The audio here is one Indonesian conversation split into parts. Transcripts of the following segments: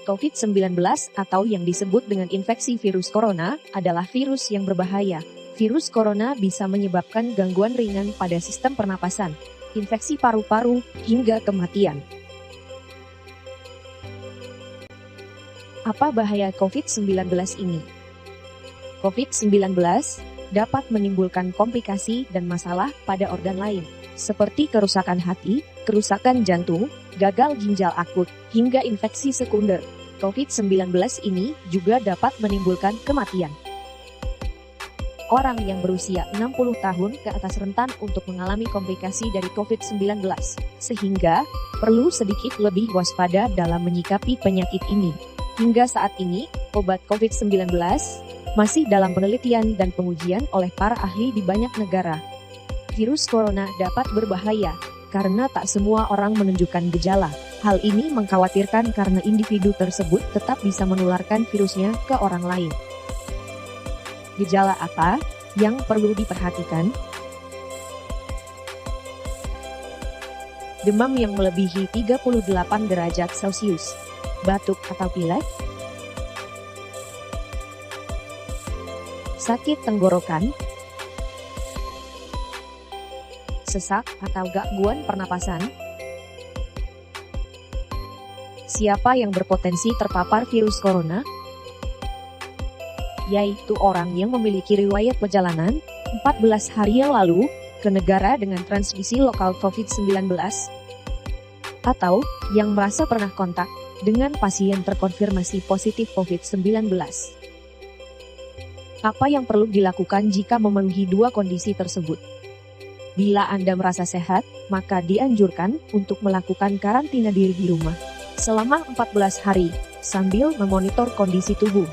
COVID-19 atau yang disebut dengan infeksi virus corona adalah virus yang berbahaya. Virus corona bisa menyebabkan gangguan ringan pada sistem pernapasan, infeksi paru-paru, hingga kematian. Apa bahaya COVID-19 ini? COVID-19 dapat menimbulkan komplikasi dan masalah pada organ lain, seperti kerusakan hati, kerusakan jantung, gagal ginjal akut, hingga infeksi sekunder. COVID-19 ini juga dapat menimbulkan kematian. Orang yang berusia 60 tahun ke atas rentan untuk mengalami komplikasi dari COVID-19, sehingga perlu sedikit lebih waspada dalam menyikapi penyakit ini. Hingga saat ini, obat COVID-19 masih dalam penelitian dan pengujian oleh para ahli di banyak negara. Virus corona dapat berbahaya karena tak semua orang menunjukkan gejala. Hal ini mengkhawatirkan karena individu tersebut tetap bisa menularkan virusnya ke orang lain. Gejala apa yang perlu diperhatikan? Demam yang melebihi 38 derajat Celcius, batuk atau pilek, sakit tenggorokan, sesak atau gangguan pernapasan. Siapa yang berpotensi terpapar virus corona? Yaitu orang yang memiliki riwayat perjalanan 14 hari yang lalu ke negara dengan transmisi lokal COVID-19 atau yang merasa pernah kontak dengan pasien terkonfirmasi positif COVID-19. Apa yang perlu dilakukan jika memenuhi dua kondisi tersebut? Bila Anda merasa sehat, maka dianjurkan untuk melakukan karantina diri di rumah selama 14 hari sambil memonitor kondisi tubuh.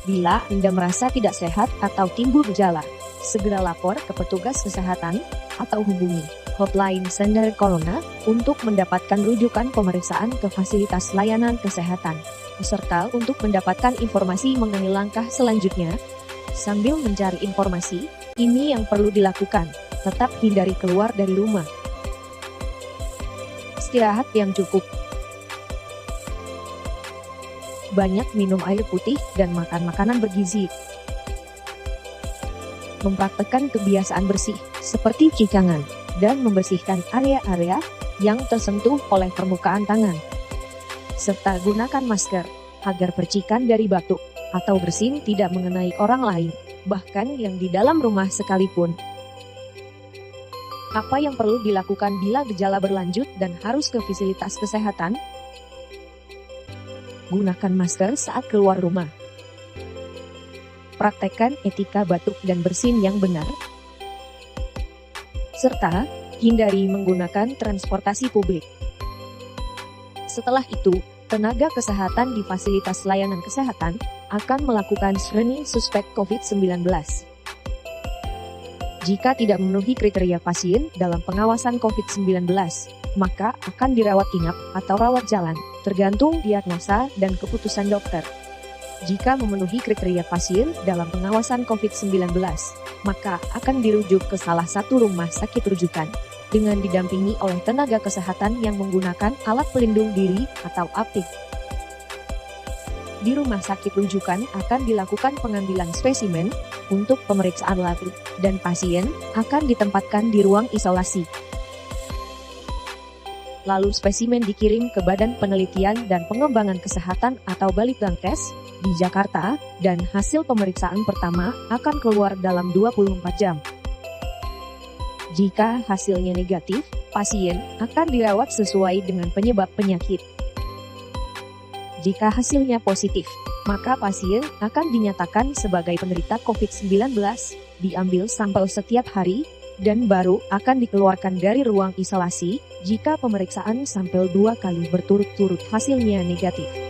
Bila Anda merasa tidak sehat atau timbul gejala, segera lapor ke petugas kesehatan atau hubungi hotline Center Corona untuk mendapatkan rujukan pemeriksaan ke fasilitas layanan kesehatan, serta untuk mendapatkan informasi mengenai langkah selanjutnya. Sambil mencari informasi, ini yang perlu dilakukan, tetap hindari keluar dari rumah. Istirahat yang cukup. Banyak minum air putih dan makan makanan bergizi. Mempraktekkan kebiasaan bersih, seperti cuci tangan, dan membersihkan area-area yang tersentuh oleh permukaan tangan. Serta gunakan masker, agar percikan dari batuk atau bersin tidak mengenai orang lain, bahkan yang di dalam rumah sekalipun. Apa yang perlu dilakukan bila gejala berlanjut dan harus ke fasilitas kesehatan? Gunakan masker saat keluar rumah. Praktekkan etika batuk dan bersin yang benar. Serta, hindari menggunakan transportasi publik. Setelah itu, tenaga kesehatan di fasilitas layanan kesehatan akan melakukan screening suspek COVID-19. Jika tidak memenuhi kriteria pasien dalam pengawasan COVID-19, maka akan dirawat inap atau rawat jalan, tergantung diagnosa dan keputusan dokter. Jika memenuhi kriteria pasien dalam pengawasan COVID-19, maka akan dirujuk ke salah satu rumah sakit rujukan, dengan didampingi oleh tenaga kesehatan yang menggunakan alat pelindung diri atau APD. Di rumah sakit rujukan akan dilakukan pengambilan spesimen untuk pemeriksaan labor, dan pasien akan ditempatkan di ruang isolasi. Lalu spesimen dikirim ke Badan Penelitian dan Pengembangan Kesehatan atau Balitbangkes di Jakarta, dan hasil pemeriksaan pertama akan keluar dalam 24 jam. Jika hasilnya negatif, pasien akan dirawat sesuai dengan penyebab penyakit. Jika hasilnya positif, maka pasien akan dinyatakan sebagai penderita COVID-19, diambil sampel setiap hari, dan baru akan dikeluarkan dari ruang isolasi jika pemeriksaan sampel 2 kali berturut-turut hasilnya negatif.